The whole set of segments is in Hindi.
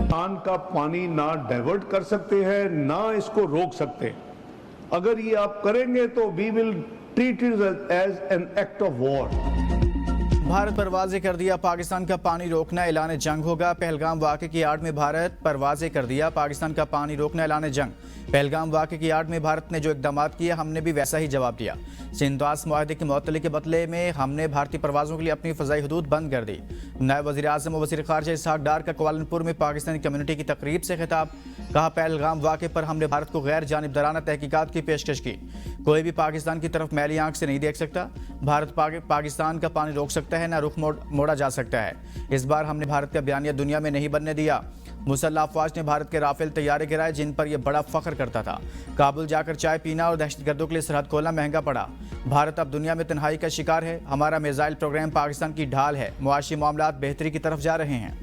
पाकिस्तान का पानी ना डाइवर्ट कर सकते हैं, ना इसको रोक सकते। अगर ये आप करेंगे तो we will treat it as an act of war. Bharat पर वाज़े कर दिया, पाकिस्तान का पानी रोकना ऐलान जंग होगा। पहलगाम वाक़े की आड़ में भारत पर वाज़े कर दिया, पाकिस्तान का पानी रोकना ऐलान जंग। पहलगाम वाक़े की आड़ में भारत ने जो इक़दाम किए, हमने भी वैसा ही जवाब दिया। सिंधवास मुआहदे की मुअत्तली के बदले में हमने भारतीय परवाज़ों के लिए अपनी फ़ज़ाई हदूद बंद कर दी। नायब वज़ीर-ए-आज़म और वज़ीर ख़ारिजा इसहाक़ डार का कुआलालंपुर में पाकिस्तानी कम्यूनिटी की तकरीब से खिताब। कहा, पहलगाम वाक़े पर हमने भारत को गैर जानिबदाराना तहकीकात की पेशकश की। कोई भी पाकिस्तान की तरफ मैली आंख से नहीं देख सकता। भारत पाकिस्तान का पानी रोक सकता है, ना रुख मोड़ा जा सकता है। इस बार हमने भारत का बयानिया दुनिया में नहीं बनने दिया। मुसल्लह अफवाज ने भारत के राफेल तैयारे गिराए, जिन पर यह बड़ा फख्र करता था। काबुल जाकर चाय पीना और दहशतगर्दों के लिए सरहद खोलना महंगा पड़ा। भारत अब दुनिया में तन्हाई का शिकार है। हमारा मिसाइल प्रोग्राम पाकिस्तान की ढाल है। मुआशी मामलात बेहतरी की तरफ जा रहे हैं।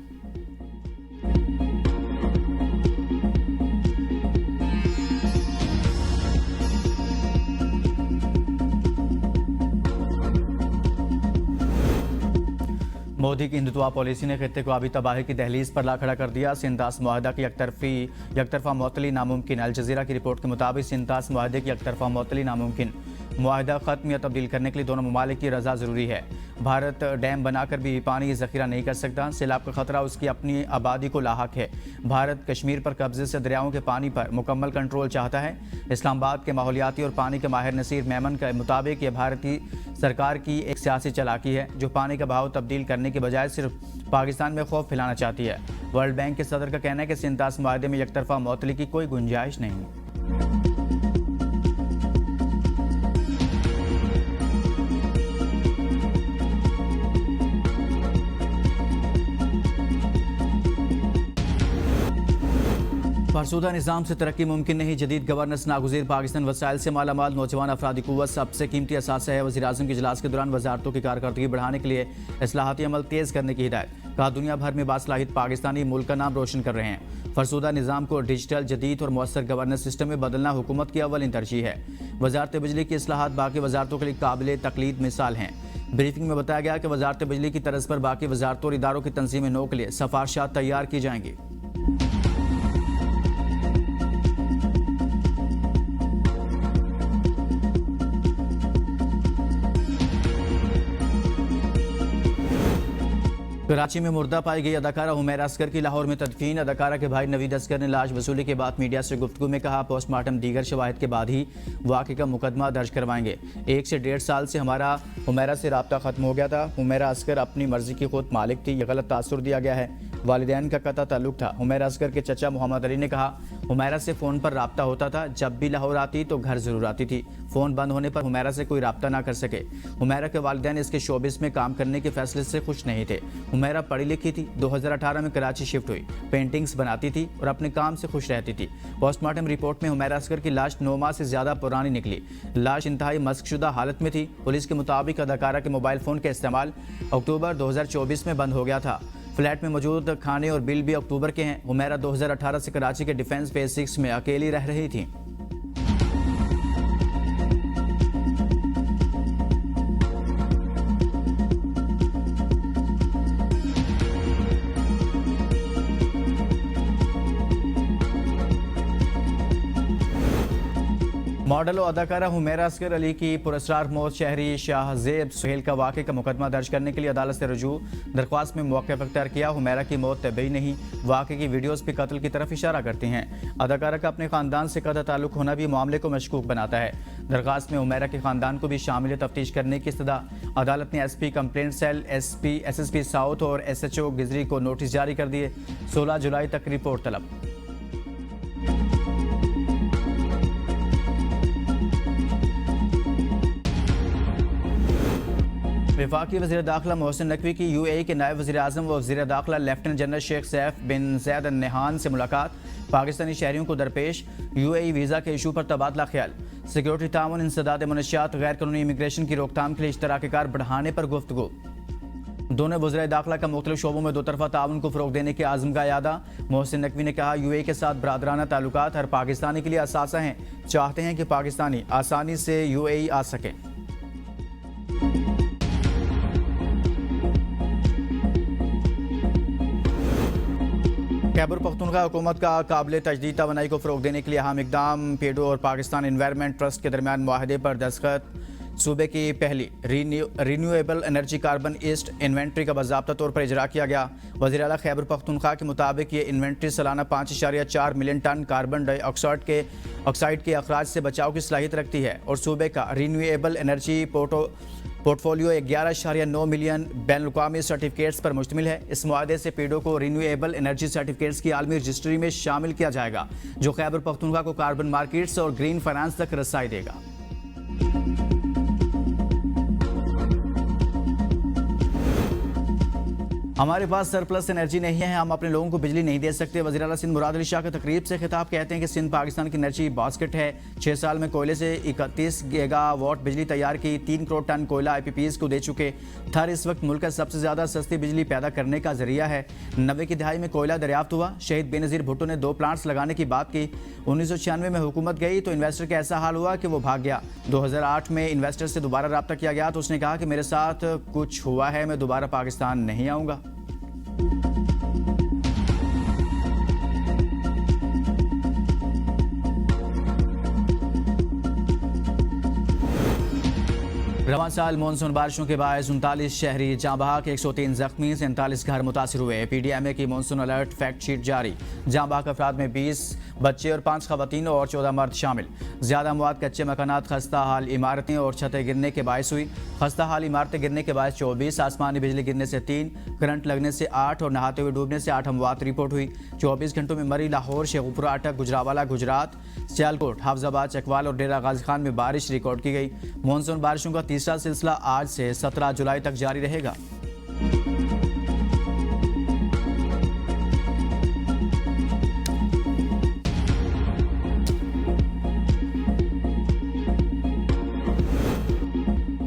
मोदी की हिंदुत्वा पॉलिसी ने खित्ते को आबी तबाही की दहलीज पर ला खड़ा कर दिया। सिंधास मुआहदा की यकतरफा मुअत्तली नामुमकिन। अल जज़ीरा की रिपोर्ट के मुताबिक सिंधास मुआहदे की यकतरफा मुअत्तली नामुमकिन। मुआहदा ख़त्म या तब्दील करने के लिए दोनों ममालिक की रजा ज़रूरी है। भारत डैम बनाकर भी पानी ज़ख़ीरा नहीं कर सकता। सैलाब का खतरा उसकी अपनी आबादी को लाहक है। भारत कश्मीर पर कब्जे से दरियाओं के पानी पर मुकम्मल कंट्रोल चाहता है। इस्लामाबाद के माहौलियाती और पानी के माहिर नसीर मेमन के मुताबिक यह भारतीय सरकार की एक सियासी चालाकी है, जो पानी का बहाव तब्दील करने के बजाय सिर्फ पाकिस्तान में खौफ फैलाना चाहती है। वर्ल्ड बैंक के सदर का कहना है कि सिंधास मुआहदे में यकतरफा मुअत्तली की कोई गुंजाइश नहीं। फरसूदा निज़ाम से तरक्की मुमकिन नहीं। जदीद गवर्नेंस नागुज़ीर पाकिस्तान वसाइल से मालामाल नौजवान अफरादी क़ुव्वत सबसे कीमती असासा है। वज़ीर-ए-आज़म के इजलास के दौरान वज़ारतों की कारकर्दगी बढ़ाने के लिए इस्लाहाती अमल तेज़ करने की हिदायत। कहा, दुनिया भर में बासलाहित पाकिस्तानी मुल्क का नाम रोशन कर रहे हैं। फरसूदा निज़ाम को डिजिटल, जदीद और मौसर गवर्नेंस सिस्टम में बदलना हुकूमत की अव्वल तरजीह है। वज़ारत बिजली की इस्लाहात बाकी वज़ारतों के लिए काबिल तक़लीद मिसाल हैं। ब्रीफिंग में बताया गया कि वज़ारत बिजली की तर्ज पर बाकी वज़ारतों और इदारों की तंजीम नौ के लिए सिफारिशात तैयार की जाएंगी। कराची में मुर्दा पाई गई अदाकारा हुमैरा असगर की लाहौर में तदफीन। अदाकारा के भाई नवीद असगर ने लाश वसूली के बाद मीडिया से गुफ्तगू में कहा, पोस्टमार्टम दीगर शवाहिद के बाद ही वाक़े का मुकदमा दर्ज करवाएंगे। 1 से 1.5 साल से हमारा हुमैरा से रब्ता ख़त्म हो गया था। हुमैरा असगर अपनी मर्जी की खुद मालिक थी, यह गलत तासुर दिया गया है। वालिदैन का कता ताल्लुक था। हुमैरा असगर के चचा मोहम्मद अली ने कहा, हुमैरा से फ़ोन पर रब्ता होता था। जब भी लाहौर आती तो घर ज़रूर आती थी। फ़ोन बंद होने पर हुमैरा से कोई रब्ता ना कर सके। हुमैरा के वालिदैन इसके शोबिस में काम करने के फैसले से खुश नहीं थे। हुमैरा पढ़ी लिखी थी। 2018 में कराची शिफ्ट हुई, पेंटिंग्स बनाती थी और अपने काम से खुश रहती थी। पोस्टमार्टम रिपोर्ट में हुमैरा असगर की लाश 9 माह से ज़्यादा पुरानी निकली। लाश इंतहाई मस्कशुदा हालत में थी। पुलिस के मुताबिक अदाकारा के मोबाइल फ़ोन का इस्तेमाल अक्टूबर 2024 में बंद हो गया था। फ्लैट में मौजूद खाने और बिल भी अक्टूबर के हैं। हुमैरा 2018 से कराची के डिफेंस फेज 6 में अकेली रह रही थी। मॉडल और अदाकारा हुमैरा असगर अली की पुरस्कार मौत शहरी शाहजेब सुहेल का वाक़े का मुकदमा दर्ज करने के लिए अदालत से रुजू। दरख्वास्त में मौक़िफ़ अख्तियार किया। हुमैरा की मौत तबई नहीं, वाक़े की वीडियोज़ भी कत्ल की तरफ इशारा करती हैं। अदाकारा का अपने ख़ानदान से कतई ताल्लुक़ होना भी मामले को मशकूक बनाता है। दरख्वास्त में हुमैरा के ख़ानदान को भी शामिल तफ्तीश करने की इस्तदा। अदालत ने SP complaint cell, SSP south और SHO गिजरी को नोटिस जारी कर दिए। 16 जुलाई तक रिपोर्ट तलब। वफाकी वज़ीर दाखिला मोहसिन नकवी की UAE के नायब वज़ीर-ए-आज़म व वज़ीर दाखिला लेफ्टिनेंट जनरल शेख सैफ बिन ज़ैद अल नहान से मुलाकात। पाकिस्तानी शहरियों को दरपेश UAE वीज़ा के इशू पर तबादला ख्याल। सिक्योरिटी ताउन, इंसदाद मनशियात, गैर कानूनी इमिग्रेशन की रोकथाम के लिए इश्तराक कार बढ़ाने पर गुफ्तगू। दोनों वज़ीर दाखिला का मुख्तलिफ शोबों में दोतरफा ताउन को फ़रोग़ देने के आज़म का यादा। मोहसिन नकवी ने कहा, UAE के साथ बरादराना ताल्लुकात हर पाकिस्तानी के लिए असासा हैं। चाहते हैं कि पाकिस्तानी आसानी से UAE आ सकें। खैबर पख्तूनख्वा हुकूमत का काबिल तजदीद तवानाई को फ़रोग देने के लिए अहम इकदाम। पेडो और पाकिस्तान इन्वायरमेंट ट्रस्ट के दरमियान मुआहदे पर दस्तखत। सूबे की पहली renewable energy carbon east inventory का बाज़ाब्ता तौर पर इजरा किया गया। वज़ीर आला खैबर पख्तूनख्वा के मुताबिक ये इन्वेंट्री सालाना 5.4 मिलियन टन कार्बन डाइऑक्साइड के अखराज से बचाव की सलाहियत रखती है और सूबे का रीन्यूएबल एनर्जी पोर्टफोलियो 11.9 मिलियन बैनुल-अक़वामी सर्टिफिकेट्स पर मुश्तमिल है। इस मुआहदे से पेडो को रीन्यूएबल एनर्जी सर्टिफिकेट्स की आलमी रजिस्ट्री में शामिल किया जाएगा, जो खैबर पख्तूनख्वा को कार्बन मार्केट्स और ग्रीन फाइनेंस तक रसाई देगा। हमारे पास सरप्लस एनर्जी नहीं है, हम अपने लोगों को बिजली नहीं दे सकते। वज़ीर आला सिंध मुराद अली शाह के तकरीब से खिताब कहते हैं कि सिंध पाकिस्तान की एनर्जी बास्केट है। 6 साल में कोयले से 31 गीगावाट बिजली तैयार की, 3 करोड़ टन कोयला IPPs को दे चुके। थर इस वक्त मुल्क का सबसे ज़्यादा सस्ती बिजली पैदा करने का जरिया है। 90 की दहाई में कोयला दरियाफ्त हुआ। शहीद बेनज़ीर भुट्टो ने 2 प्लांट्स लगाने की बात की। 1996 में हुकूमत गई तो इन्वेस्टर का ऐसा हाल हुआ कि वो भाग गया। 2008 में इन्वेस्टर से दोबारा रब्ता किया गया तो उसने कहा कि मेरे साथ कुछ हुआ है, मैं दोबारा पाकिस्तान नहीं आऊँगा। रवां साल मानसून बारिशों के बायस 39 शहरी जाँ बहक, 103 जख्मी, 47 घर मुतासिर हुए। PDMA की मानसून अलर्ट फैक्ट शीट जारी। जाँ बहक अफराद में 20 बच्चे और 5 खवातीन और 14 मर्द शामिल। ज़्यादा मवाद, कच्चे मकानात, खस्ता हाल इमारतें और छतें गिरने के बायस हुई। खस्ता हाल इमारतें गिरने के बायस 24, आसमानी बिजली गिरने से 3, करंट लगने से 8 और नहाते हुए डूबने से 8 अमवात रिपोर्ट हुई। 24 घंटों में मरी लाहौर, शेखुपुरा, अटक, गुजरावाला, गुजरात, सियालकोट, हाफजाबाद, चकवाल और डेरा गाजी खान में बारिश रिकॉर्ड की गई। मानसून बारिशों का तीसरा सिलसिला आज से 17 जुलाई तक जारी रहेगा।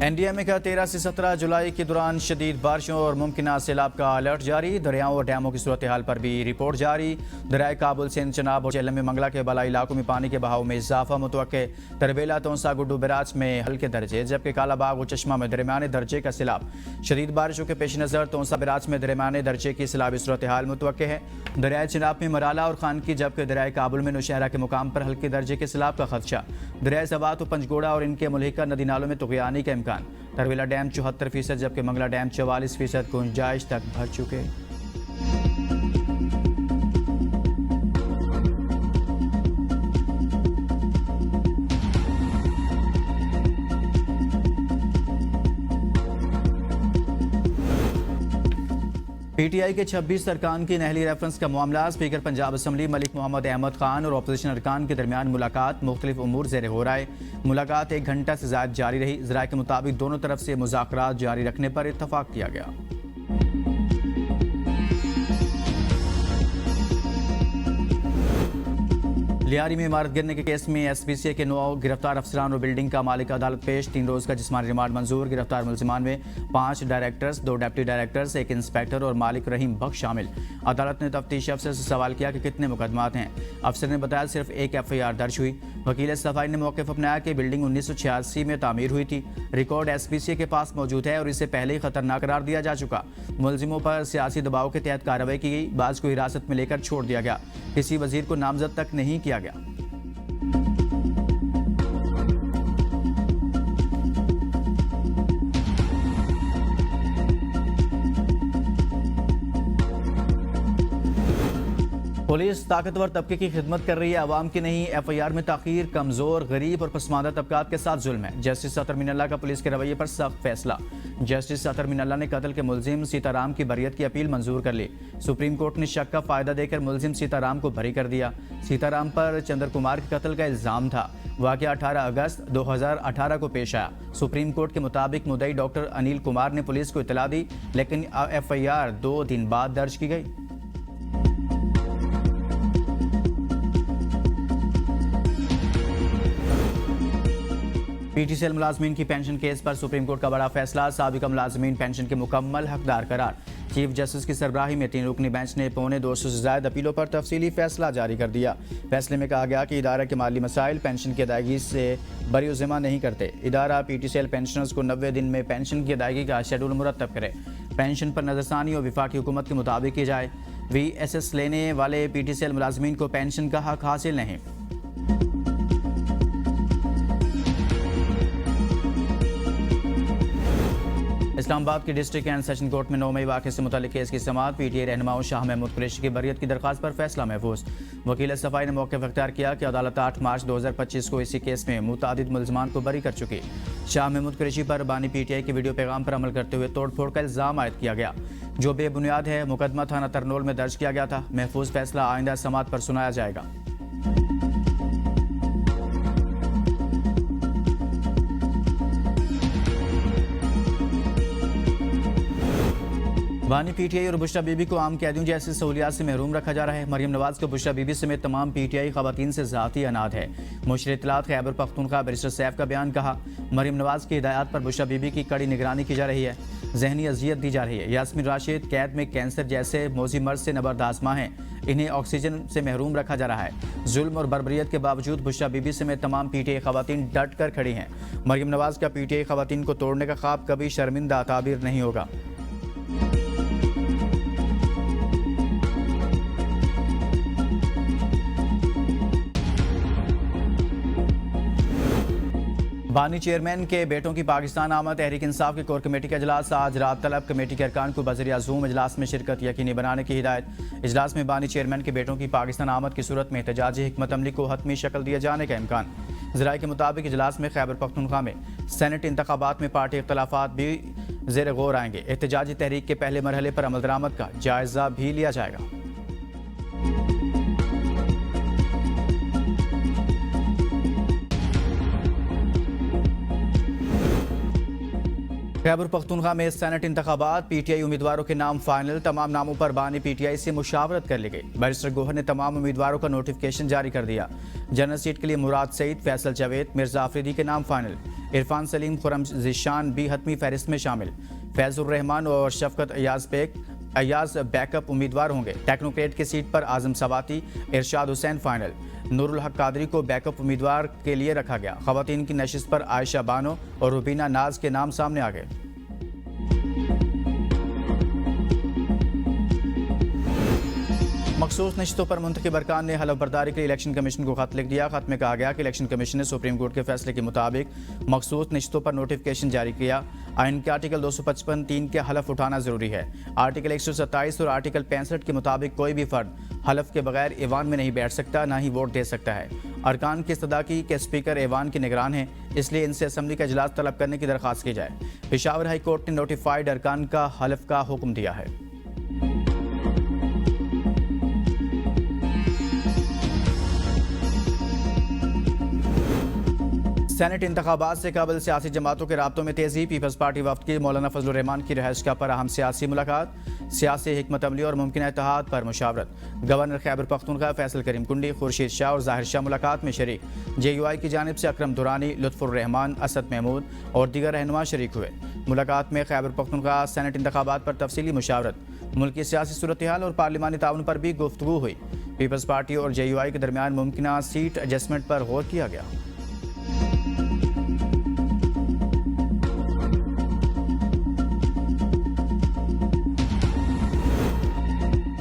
NDMA का 13 से 17 जुलाई के दौरान शदीद बारिशों और मुमकिन सैलाब का अलर्ट जारी। दरियाओं और डैमों की सूरत हाल पर भी रिपोर्ट जारी। दरियाए काबुल, सिंध, चनाब और जेहलम में मंगला के बलाई इलाकों में पानी के बहाव में इजाफा मुतवक्के। तरबेला, तोंसा, गुड्डू बराज में हल्के दर्जे, जबकि कालाबाग और चश्मा में दरमियाने दर्जे का सैलाब। शदीद बारिशों के पेश नज़र तोंसा बराज में दरमियाने दर्जे की सैलाबी सूरत हाल मुतवक्के है। दरियाए चनाब में मराला और खानकी, जबकि दरियाए काबुल में नौशहरा के मुकाम पर हल्के दर्जे के सैलाब का खदशा। दरियाए सवात और पंजगोड़ा और इनके मुल्हिका नदी नालों में तुग़यानी का इम्कान। तरबेला डैम 74%, जबकि मंगला डैम 44% गुंजाइश तक भर चुके। PTI के 26 अरकान की नहली रेफरेंस का मामला। स्पीकर पंजाब असम्बली मलिक मोहम्मद अहमद खान और अपोजिशन अरकान के दरमियान मुलाकात, मुख्तलिफ उमूर ज़ेर हो रहा है। मुलाकात 1 घंटा से ज़्यादा जारी रही। ज़राए के मुताबिक दोनों तरफ से मुज़ाकरात जारी रखने पर इत्तफाक किया गया। लियारी में इमारत गिरने के केस में SPCA के 9 गिरफ्तार अफसरान और बिल्डिंग का मालिक अदालत पेश। 3 रोज़ का जिस्मानी रिमांड मंजूर। गिरफ्तार मुलजिमान में 5 डायरेक्टर्स, 2 डिप्टी डायरेक्टर्स, 1 इंस्पेक्टर और मालिक रहीम बख्श शामिल। अदालत ने तफ्तीश अफसर से सवाल किया कि कितने मुकदमात हैं। अफसर ने बताया सिर्फ 1 FIR दर्ज हुई। वकील सफाई ने मौक़िफ़ अपनाया कि बिल्डिंग 1986 में तामीर हुई थी। रिकॉर्ड SPCA के पास मौजूद है और इसे पहले ही खतरनाक करार दिया जा चुका। मुलजिमों पर सियासी दबाव के तहत कार्रवाई की गई। बाज़ को हिरासत में लेकर छोड़ दिया गया। किसी वजीर को नामजद तक नहीं किया गया। पुलिस ताकतवर तबके की खिदमत कर रही है, अवाम की नहीं। FIR में ताखीर कमजोर, गरीब और पसमानदा तबकात के साथ जुल्म है। जस्टिस अतर मीनल्ला का पुलिस के रवैये पर सख्त फैसला। जस्टिस अतर मीनल्ला ने कत्ल के मुलजिम सीताराम की बरियत की अपील मंजूर कर ली। सुप्रीम कोर्ट ने शक का फायदा देकर मुलजिम सीताराम को बरी कर दिया। सीताराम पर चंद्र कुमार के कत्ल का इल्जाम था। वाक़या 18 अगस्त 2018 को पेश आया। सुप्रीम कोर्ट के मुताबिक मुद्दई डॉक्टर अनिल कुमार ने पुलिस को इतला दी, लेकिन FIR 2 दिन बाद दर्ज की गई। PTCL मुलाजमीन की पेंशन केस पर सुप्रीम कोर्ट का बड़ा फैसला। साबिका मुलाजमीन पेंशन के मुकम्मल हकदार करार। चीफ जस्टिस की सरबराही में 3 रुकनी बेंच ने 250 से ज़ायद अपीलों पर तफसीली फैसला जारी कर दिया। फैसले में कहा गया कि इदारा के माली मसाइल पेंशन की अदायगी से बरी-उज़्ज़िम्मा नहीं करते। इदारा PTCL पेंशनर्स को 90 दिन में पेंशन की अदायगी का शेड्यूल मुरतब करे। पेंशन पर नजरसानी और वफाकी हुकूमत के मुताबिक की जाए। VSS लेने वाले PTCL मुलाजमीन को पेंशन का हक हासिल नहीं। इस्लामाबाद की डिस्ट्रिक्ट एंड सेशन कोर्ट में 9 मई वाक़े से मुताल्लिक़ केस की समाअत। PTI रहनुमाओं शाह महमूद कुरैशी की बरियत की दरख्वास्त पर फैसला महफूज। वकील सफाई ने मौक़िफ़ इख्तियार किया कि अदालत 8 मार्च 2025 को इसी केस में मुतादिद मुल्ज़मान को बरी कर चुकी। शाह महमूद कुरैशी पर बानी PTI के वीडियो पैगाम पर अमल करते हुए तोड़ फोड़ का इल्ज़ाम आयद किया गया, जो बेबुनियाद है। मुकदमा थाना तरनोल में दर्ज किया गया था। महफूज फैसला आइंदा समाअत पर सुनाया जाएगा। बानी PTI और बुशरा बीबी को आम कैदियों जैसी सहूलियात से महरूम रखा जा रहा है। मरियम नवाज को बुशरा बीबी समेत तमाम PTI ख़वातीन से ज़ाती अनाद है। मुशीर इत्तलात खैबर पख्तूनख्वा बैरिस्टर सैफ का बयान। कहा, मरियम नवाज की हिदायत पर बुशरा बीबी की कड़ी निगरानी की जा रही है, जहनी अजियत दी जा रही है। यास्मीन राशिद कैद में कैंसर जैसे मौजी मर्ज से नबरदास्मा हैं, इन्हें ऑक्सीजन से महरूम रखा जा रहा है। जुल्म और बर्बरियत के बावजूद बुशरा बीबी समेत तमाम PTI ख़वातीन डट कर खड़ी हैं। मरियम नवाज का PTI ख़वातीन को तोड़ने का ख्वाब कभी शर्मिंदा ताबीर नहीं होगा। बानी चेयरमैन के बेटों की पाकिस्तान आमद। तहरीक इंसाफ की कोर कमेटी का इजलास आज रात तलब। कमेटी के अरकान को बज़रिया ज़ूम इजलास में शिरकत यकीनी बनाने की हिदायत। इजलास में बानी चेयरमैन के बेटों की पाकिस्तान आमद की सूरत में एहतजाजी हिकमत अमली को हतमी शक्ल दिए जाने का इम्कान। ज़राए के मुताबिक इजलास में खैबर पख्तूनख्वा में सेनेट इंतखाबात में पार्टी इख्तलाफात भी ज़ेर गौर आएंगे। एहतजाजी तहरीक के पहले मरहले पर अमल दरामद का जायज़ा भी लिया जाएगा। खैबर पख्तूनख्वा में सेनेट इंतखाबात। PTI उम्मीदवारों के नाम फाइनल। तमाम नामों पर बानी PTI से मुशावरत कर ली गई। बैरिस्टर गोहर ने तमाम उम्मीदवारों का नोटिफिकेशन जारी कर दिया। जनरल सीट के लिए मुराद सईद, फैसल जावेद, मिर्जा आफरीदी के नाम फाइनल। इरफान सलीम, खुरम जिशान भी हतमी फहरिस्त में शामिल। फैजुर रहमान और शफकत अयाज बैकअप उम्मीदवार होंगे। टेक्नोक्रेट की सीट पर आजम सवाती, इरशाद हुसैन फाइनल। नूरुल हक कादरी को बैकअप उम्मीदवार के लिए रखा गया। खवातीन की नशिस्त पर आयशा बानो और रुबीना नाज के नाम सामने आ गए। मखसूस नशिस्तों पर मुंतखब अरकान ने हलफ बर्दारी के लिए इलेक्शन कमीशन को खत लिख दिया। खत में कहा गया कि इलेक्शन कमीशन ने सुप्रीम कोर्ट के फैसले के मुताबिक मखसूस नशिस्तों पर नोटिफिकेशन जारी किया। आइन के आर्टिकल 255(3) के हलफ उठाना जरूरी है। आर्टिकल 127 और आर्टिकल 65 के मुताबिक कोई भी फर्द हलफ के बगैर ऐवान में नहीं बैठ सकता, ना ही वोट दे सकता है। अरकान की इस्तदाकी के स्पीकर ऐवान के निगरान हैं, इसलिए इनसे असम्बली का इजलास तलब करने की दरख्वास्त की जाए। पेशावर हाई कोर्ट ने नोटिफाइड अरकान का हलफ का हुक्म दिया है। सेनेट इंतखाबात से कबल सियासी जमातों के राब्तों में तेजी। पीपल्स पार्टी वफ्द की मौलाना फजलुर रहमान की रिहाइशगाह पर अहम सियासी मुलाकात। सियासी हिकमत अमली और मुमकिन इत्तेहाद पर मुशावरत। गवर्नर खैबर पख्तूनख्वा फैसल करीम कुंडी, खुर्शीद शाह और जाहिर शाह मुलाकात में शरीक। JUI की जानिब से अकरम दुरानी, लुत्फुर रहमान, असद महमूद और दीगर रहनुमा शरीक हुए। मुलाकात में खैबर पख्तूनख्वा सेनेट इंतखाबात पर तफसीली मुशावरत। मुल्की सियासी सूरत हाल और पार्लिमानी ताउन पर भी गुफ्तगू हुई। पीपल्स पार्टी और JUI के दरमियान मुमकिन सीट एडजस्टमेंट पर गौर किया गया।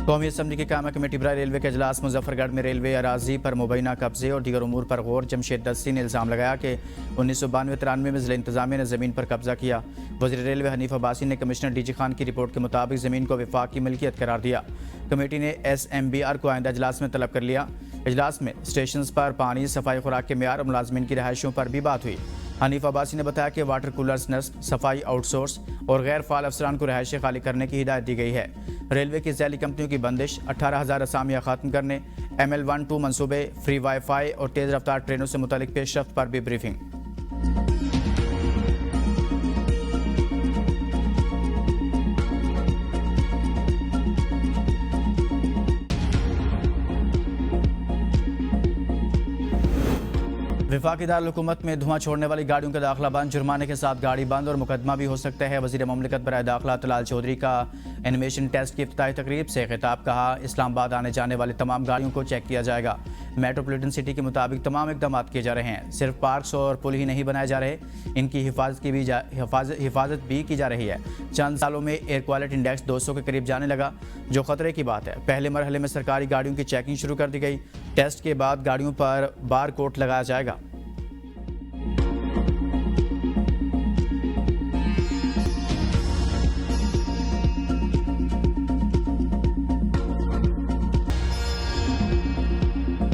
कौमी असम्बली की कायमा कमेटी बराए रेलवे के इजलास। मुजफ्फरगढ़ में रेलवे अराजी पर मुबैना कब्जे और दीगर उमूर पर गौर। जमशेद दस्ती ने इल्ज़ाम लगाया कि 1992-93 में ज़िला इंतजामिया ने ज़मीन पर कब्जा किया। वज़ीर रेलवे हनीफ अब्बासी ने कमिश्नर DG खान की रिपोर्ट के मुताबिक ज़मीन को विफाक की मिल्कियत करार दिया। कमेटी ने SMBR को आइंदा इजलास में तलब कर लिया। इजलास में स्टेशन पर पानी, सफाई, खुराक के मेयार और मुलाजमीन की रिहाइशों पर भी बात हुई। हनीफ अब्बासी ने बताया कि वाटर कूलर्स नस्ब, सफाई आउटसोर्स और गैर फाल अफसरान को रिहाइशें खाली करने की हिदायत दी गई है। रेलवे की ज़ैली कंपनियों की बंदिश, 18,000 असामियाँ ख़त्म करने, ML1-2 मनसूबे, फ्री वाईफाई और तेज़ रफ्तार ट्रेनों से मुतालिक पेशरफ्त पर भी ब्रीफिंग। वफाकी दारुल-हुकूमत में धुआं छोड़ने वाली गाड़ियों का दाखिला बंद, जुर्माने के साथ गाड़ी बंद और मुकदमा भी हो सकता है। वज़ीर मुमलिकत बराए दाखिला तलाल चौधरी का एनिमेशन टेस्ट की इफ्तिताही तकरीब से खिताब। कहा, इस्लामाबाद आने जाने वाली तमाम गाड़ियों को चेक किया जाएगा। मेट्रोपॉलिटन सिटी के मुताबिक तमाम इकदाम किए जा रहे हैं। सिर्फ पार्क्स और पुल ही नहीं बनाए जा रहे, इनकी हिफाजत भी की जा रही है। चंद सालों में एयर क्वालिटी इंडेक्स 200 के करीब जाने लगा, जो खतरे की बात है। पहले मरहले में सरकारी गाड़ियों की चेकिंग शुरू कर दी गई। टेस्ट के बाद गाड़ियों पर बार कोड लगाया जाएगा।